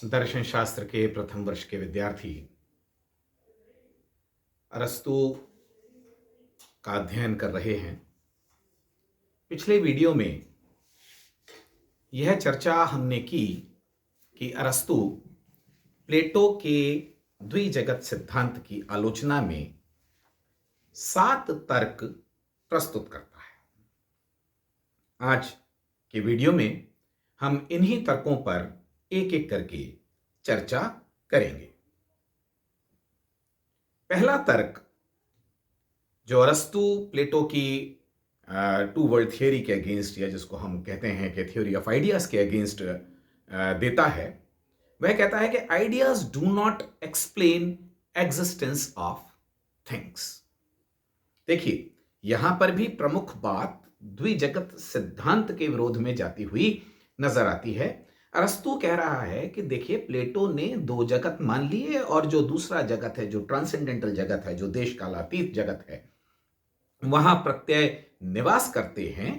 दर्शन शास्त्र के प्रथम वर्ष के विद्यार्थी अरस्तु का अध्ययन कर रहे हैं। पिछले वीडियो में यह चर्चा हमने की कि अरस्तु प्लेटो के द्विजगत सिद्धांत की आलोचना में 7 तर्क प्रस्तुत करता है। आज के वीडियो में हम इन्हीं तर्कों पर एक एक करके चर्चा करेंगे। पहला तर्क जो अरस्तु प्लेटो की टू वर्ल्ड थियोरी के अगेंस्ट, या जिसको हम कहते हैं कि थ्योरी ऑफ आइडियाज के अगेंस्ट देता है, वह कहता है कि ideas do not explain existence of things. देखिए, यहां पर भी प्रमुख बात द्विजगत सिद्धांत के विरोध में जाती हुई नजर आती है। अरस्तु कह रहा है कि देखिए, प्लेटो ने 2 जगत मान लिए और जो दूसरा जगत है, जो ट्रांसेंडेंटल जगत है, जो देश कालातीत जगत है, वहां प्रत्यय निवास करते हैं।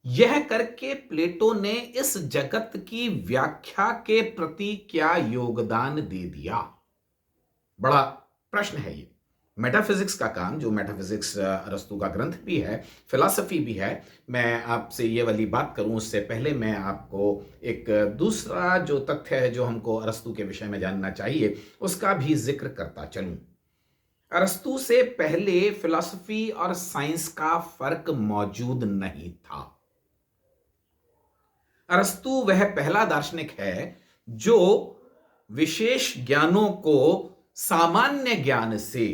यह करके प्लेटो ने इस जगत की व्याख्या के प्रति क्या योगदान दे दिया? बड़ा प्रश्न है ये। मेटाफिजिक्स का काम, जो मेटाफिजिक्स अरस्तु का ग्रंथ भी है, फिलॉसफी भी है, मैं आपसे ये वाली बात करूं उससे पहले मैं आपको एक दूसरा जो तथ्य है जो हमको अरस्तु के विषय में जानना चाहिए, उसका भी जिक्र करता चलूं। अरस्तु से पहले फिलॉसफी और साइंस का फर्क मौजूद नहीं था। अरस्तु वह पहला दार्शनिक है जो विशेष ज्ञानों को सामान्य ज्ञान से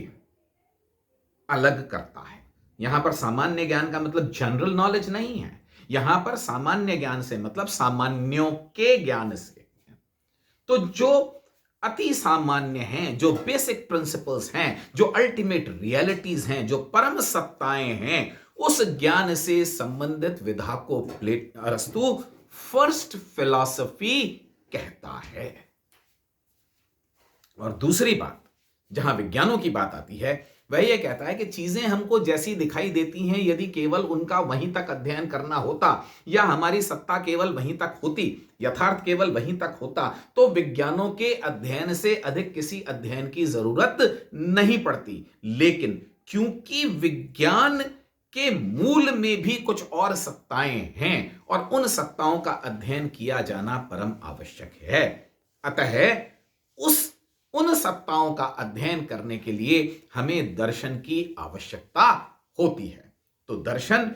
अलग करता है। यहां पर सामान्य ज्ञान का मतलब जनरल नॉलेज नहीं है। यहां पर सामान्य ज्ञान से मतलब सामान्यों के ज्ञान से। तो जो अति सामान्य हैं, जो बेसिक प्रिंसिपल्स हैं, जो अल्टीमेट रियलिटीज हैं, जो परम सत्ताएं हैं, उस ज्ञान से संबंधित विधा को अरस्तु फर्स्ट फिलॉसफी कहता है। और दूसरी बात, जहां विज्ञानों की बात आती है, वह यह कहता है कि चीजें हमको जैसी दिखाई देती हैं, यदि केवल उनका वहीं तक अध्ययन करना होता, या हमारी सत्ता केवल वहीं तक होती, यथार्थ केवल वहीं तक होता, तो विज्ञानों के अध्ययन से अधिक किसी अध्ययन की जरूरत नहीं पड़ती। लेकिन क्योंकि विज्ञान के मूल में भी कुछ और सत्ताएं हैं और उन सत्ताओं का अध्ययन किया जाना परम आवश्यक है, अतः उन सत्ताओं का अध्ययन करने के लिए हमें दर्शन की आवश्यकता होती है। तो दर्शन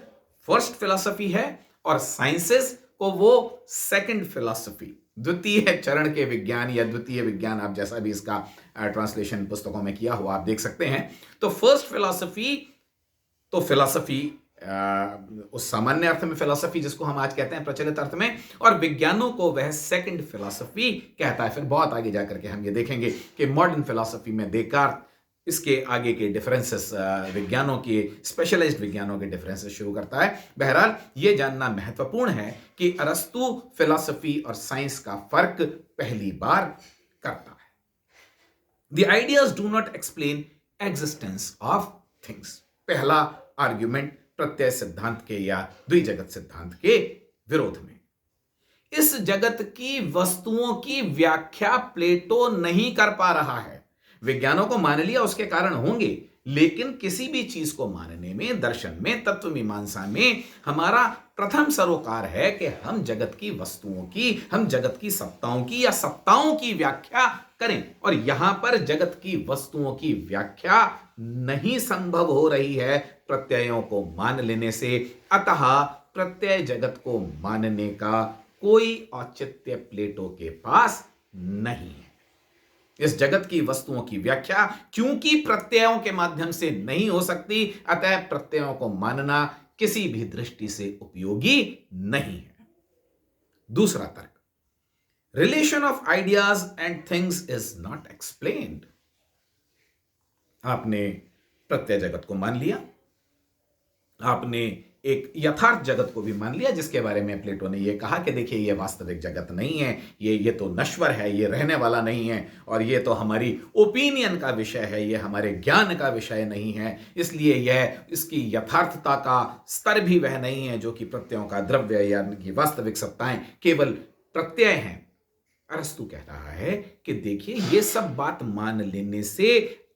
फर्स्ट फिलॉसफी है और साइंसेस को वो सेकंड फिलॉसफी, द्वितीय चरण के विज्ञान या द्वितीय विज्ञान, आप जैसा भी इसका ट्रांसलेशन पुस्तकों में किया हुआ आप देख सकते हैं। तो फर्स्ट फिलॉसफी, तो फिलॉसफी उस सामान्य अर्थ में फिलॉसफी जिसको हम आज कहते हैं प्रचलित अर्थ में, और विज्ञानों को वह सेकंड फिलॉसफी कहता है। फिर बहुत आगे जाकर के हम ये देखेंगे कि मॉडर्न फिलॉसफी में देकार्त इसके आगे के डिफरेंसेस, विज्ञानों के, स्पेशलाइज्ड विज्ञानों के डिफरेंसेस शुरू करता है। बहरहाल ये जानना महत्वपूर्ण है कि अरस्तु फिलॉसफी और साइंस का फर्क पहली बार करता है। The ideas do not explain existence of things. पहला आर्ग्यूमेंट प्रत्यय सिद्धांत के या द्विजगत सिद्धांत के विरोध में। इस जगत की वस्तुओं की व्याख्या प्लेटो नहीं कर पा रहा है। विज्ञानों को मान लिया, उसके कारण होंगे, लेकिन किसी भी चीज को मानने में, दर्शन में, तत्व मीमांसा में हमारा प्रथम सरोकार है कि हम जगत की वस्तुओं की, हम जगत की सत्ताओं की या सत्ताओं की व्याख्या करें। और यहां पर जगत की वस्तुओं की व्याख्या नहीं संभव हो रही है प्रत्ययों को मान लेने से, अतः प्रत्यय जगत को मानने का कोई औचित्य प्लेटो के पास नहीं है। इस जगत की वस्तुओं की व्याख्या क्योंकि प्रत्ययों के माध्यम से नहीं हो सकती, अतः प्रत्ययों को मानना किसी भी दृष्टि से उपयोगी नहीं है। दूसरा तर्क, relation of ideas and things is not explained. आपने प्रत्यय जगत को मान लिया, आपने एक यथार्थ जगत को भी मान लिया, जिसके बारे में प्लेटो ने यह कहा कि देखिए, यह वास्तविक जगत नहीं है, ये तो नश्वर है, ये रहने वाला नहीं है, और ये तो हमारी ओपिनियन का विषय है, ये हमारे ज्ञान का विषय नहीं है, इसलिए यह, इसकी यथार्थता का स्तर भी वह नहीं है जो कि प्रत्ययों का द्रव्य या वास्तविक सत्ताएं केवल प्रत्यय हैं। अरस्तु कह रहा है कि देखिए ये सब बात मान लेने से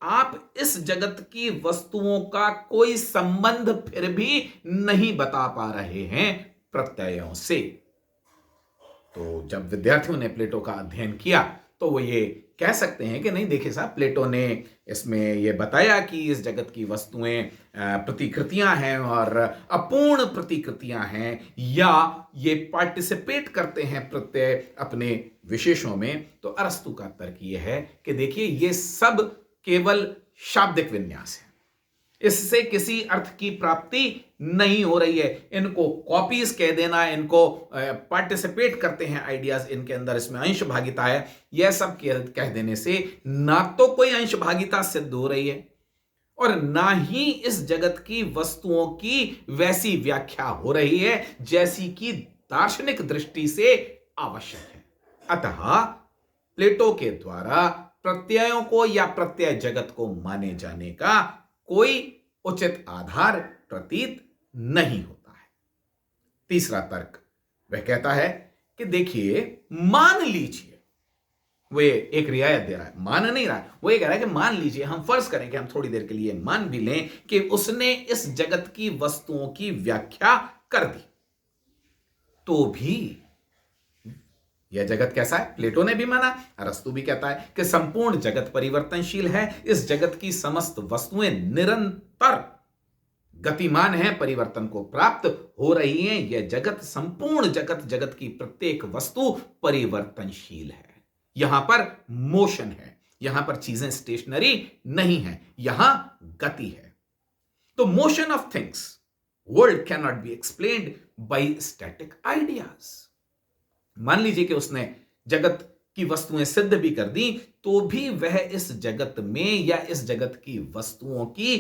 आप इस जगत की वस्तुओं का कोई संबंध फिर भी नहीं बता पा रहे हैं प्रत्ययों से। तो जब विद्यार्थियों ने प्लेटो का अध्ययन किया तो वो ये कह सकते हैं कि नहीं देखिए साहब, प्लेटो ने इसमें ये बताया कि इस जगत की वस्तुएं प्रतिकृतियां हैं और अपूर्ण प्रतिकृतियां हैं, या ये पार्टिसिपेट करते हैं प्रत्यय अपने विशेषों में। तो अरस्तु का तर्क ये है कि देखिए ये सब केवल शाब्दिक विन्यास है, इससे किसी अर्थ की प्राप्ति नहीं हो रही है। इनको कॉपीज कह देना, इनको पार्टिसिपेट करते हैं आइडियाज, इनके अंदर इसमें अंश भागिता है, यह सब कह देने से ना तो कोई अंश भागिता सिद्ध हो रही है और ना ही इस जगत की वस्तुओं की वैसी व्याख्या हो रही है जैसी कि दार्शनिक दृष्टि से आवश्यक है। अतः प्लेटो के द्वारा प्रत्ययों को या प्रत्यय जगत को माने जाने का कोई उचित आधार प्रतीत नहीं होता है। तीसरा तर्क वह कहता है कि देखिए मान लीजिए, वो एक रियायत दे रहा है, मान नहीं रहा है, वो ये कह रहा है कि मान लीजिए, हम फर्ज करें कि हम थोड़ी देर के लिए मान भी लें कि उसने इस जगत की वस्तुओं की व्याख्या कर दी, तो भी यह जगत कैसा है? प्लेटो ने भी माना, अरस्तु भी कहता है कि संपूर्ण जगत परिवर्तनशील है। इस जगत की समस्त वस्तुएं निरंतर गतिमान हैं, परिवर्तन को प्राप्त हो रही हैं। यह जगत, संपूर्ण जगत, जगत की प्रत्येक वस्तु परिवर्तनशील है। यहां पर मोशन है, यहां पर चीजें स्टेशनरी नहीं है, यहां गति है। तो motion of things, world can not be explained bye static ideas. मान लीजिए कि उसने जगत की वस्तुएं सिद्ध भी कर दी, तो भी वह इस जगत में या इस जगत की वस्तुओं की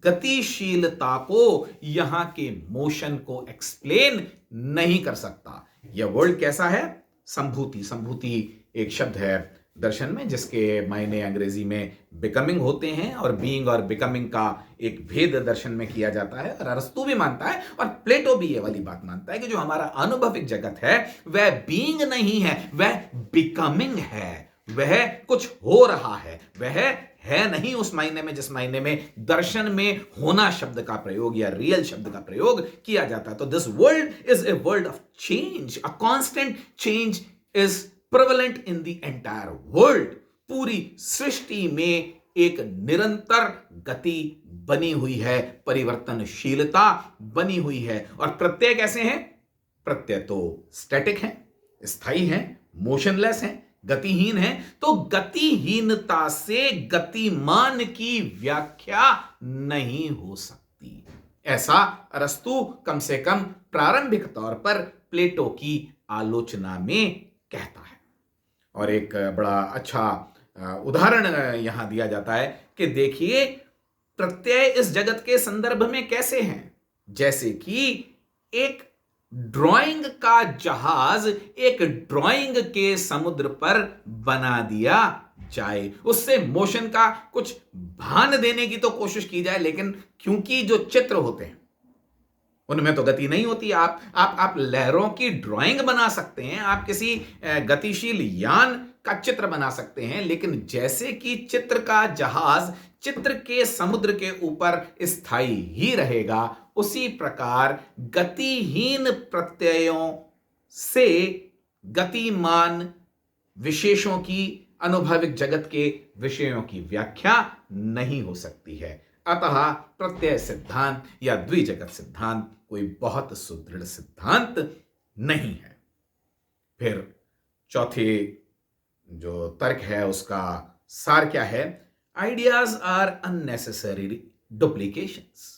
गतिशीलता को, यहां के मोशन को एक्सप्लेन नहीं कर सकता। यह वर्ल्ड कैसा है? संभूति। संभूति एक शब्द है दर्शन में जिसके मायने अंग्रेजी में बिकमिंग होते हैं, और बीइंग और बिकमिंग का एक भेद दर्शन में किया जाता है। और अरस्तु भी मानता है और प्लेटो भी ये वाली बात मानता है कि जो हमारा अनुभविक जगत है वह बीइंग नहीं है, वह बिकमिंग है, वह कुछ हो रहा है, वह है नहीं उस मायने में जिस मायने में दर्शन में होना शब्द का प्रयोग या रियल शब्द का प्रयोग किया जाता है। तो this world is a world of change, a constant change is prevalent in the entire world। पूरी सृष्टि में एक निरंतर गति बनी हुई है, परिवर्तनशीलता बनी हुई है। और प्रत्यय कैसे हैं? प्रत्यय तो स्टैटिक हैं, स्थायी हैं, मोशनलेस हैं, गतिहीन हैं। तो गतिहीनता से गतिमान की व्याख्या नहीं हो सकती, ऐसा अरस्तु कम से कम प्रारंभिक तौर पर प्लेटो की आलोचना में कहता है। और एक बड़ा अच्छा उदाहरण यहां दिया जाता है कि देखिए प्रत्यय इस जगत के संदर्भ में कैसे हैं, जैसे कि एक ड्राइंग का जहाज एक ड्राइंग के समुद्र पर बना दिया जाए, उससे मोशन का कुछ भान देने की तो कोशिश की जाए, लेकिन क्योंकि जो चित्र होते हैं उनमें तो गति नहीं होती। आप लहरों की ड्राइंग बना सकते हैं, आप किसी गतिशील यान का चित्र बना सकते हैं, लेकिन जैसे कि चित्र का जहाज चित्र के समुद्र के ऊपर स्थायी ही रहेगा, उसी प्रकार गतिहीन प्रत्ययों से गतिमान विशेषों की, अनुभविक जगत के विषयों की व्याख्या नहीं हो सकती है। अतः प्रत्यय सिद्धांत या द्विजगत सिद्धांत कोई बहुत सुदृढ़ सिद्धांत नहीं है। फिर चौथे जो तर्क है उसका सार क्या है? Ideas are unnecessary duplications,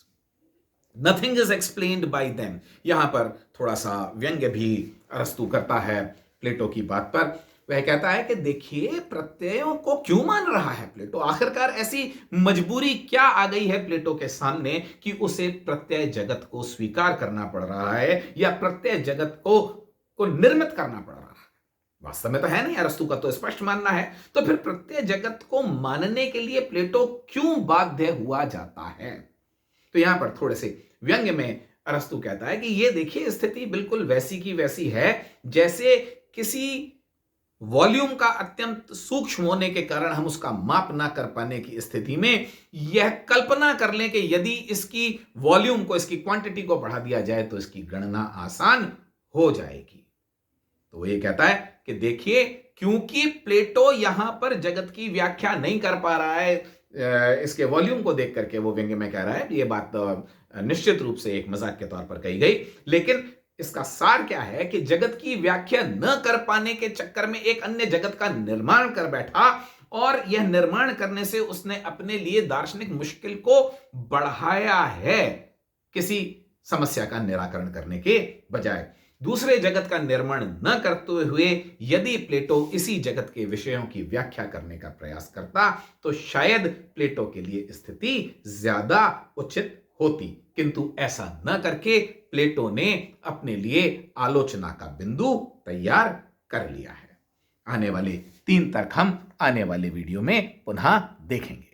nothing is explained by them. यहां पर थोड़ा सा व्यंग्य भी अरस्तु करता है प्लेटो की बात पर। वह कहता है कि देखिए प्रत्ययों को क्यों मान रहा है प्लेटो? आखिरकार ऐसी मजबूरी क्या आ गई है प्लेटो के सामने कि उसे प्रत्यय जगत को स्वीकार करना पड़ रहा है या प्रत्यय जगत को निर्मित करना पड़ रहा है? वास्तव में तो है नहीं, अरस्तु का तो स्पष्ट मानना है। तो फिर प्रत्यय जगत को मानने के लिए प्लेटो क्यों बाध्य हुआ जाता है? तो यहां पर थोड़े से व्यंग्य में अरस्तु कहता है कि यह देखिए स्थिति बिल्कुल वैसी की वैसी है जैसे किसी वॉल्यूम का अत्यंत सूक्ष्म होने के कारण हम उसका माप ना कर पाने की स्थिति में यह कल्पना कर लें कि यदि इसकी वॉल्यूम को, इसकी क्वांटिटी को बढ़ा दिया जाए तो इसकी गणना आसान हो जाएगी। तो ये कहता है कि देखिए, क्योंकि प्लेटो यहां पर जगत की व्याख्या नहीं कर पा रहा है, इसके वॉल्यूम को देख करके वो व्यंग्य में कह रहा है, ये बात निश्चित रूप से एक मजाक के तौर पर कही गई, लेकिन इसका सार क्या है कि जगत की व्याख्या न कर पाने के चक्कर में एक अन्य जगत का निर्माण कर बैठा, और यह निर्माण करने से उसने अपने लिए दार्शनिक मुश्किल को बढ़ाया है, किसी समस्या का निराकरण करने के बजाय। दूसरे जगत का निर्माण न करते हुए यदि प्लेटो इसी जगत के विषयों की व्याख्या करने का प्रयास करता तो शायद प्लेटो के लिए स्थिति ज्यादा उचित होती, किंतु ऐसा न करके प्लेटो ने अपने लिए आलोचना का बिंदु तैयार कर लिया है। आने वाले 3 तर्क हम आने वाले वीडियो में पुनः देखेंगे।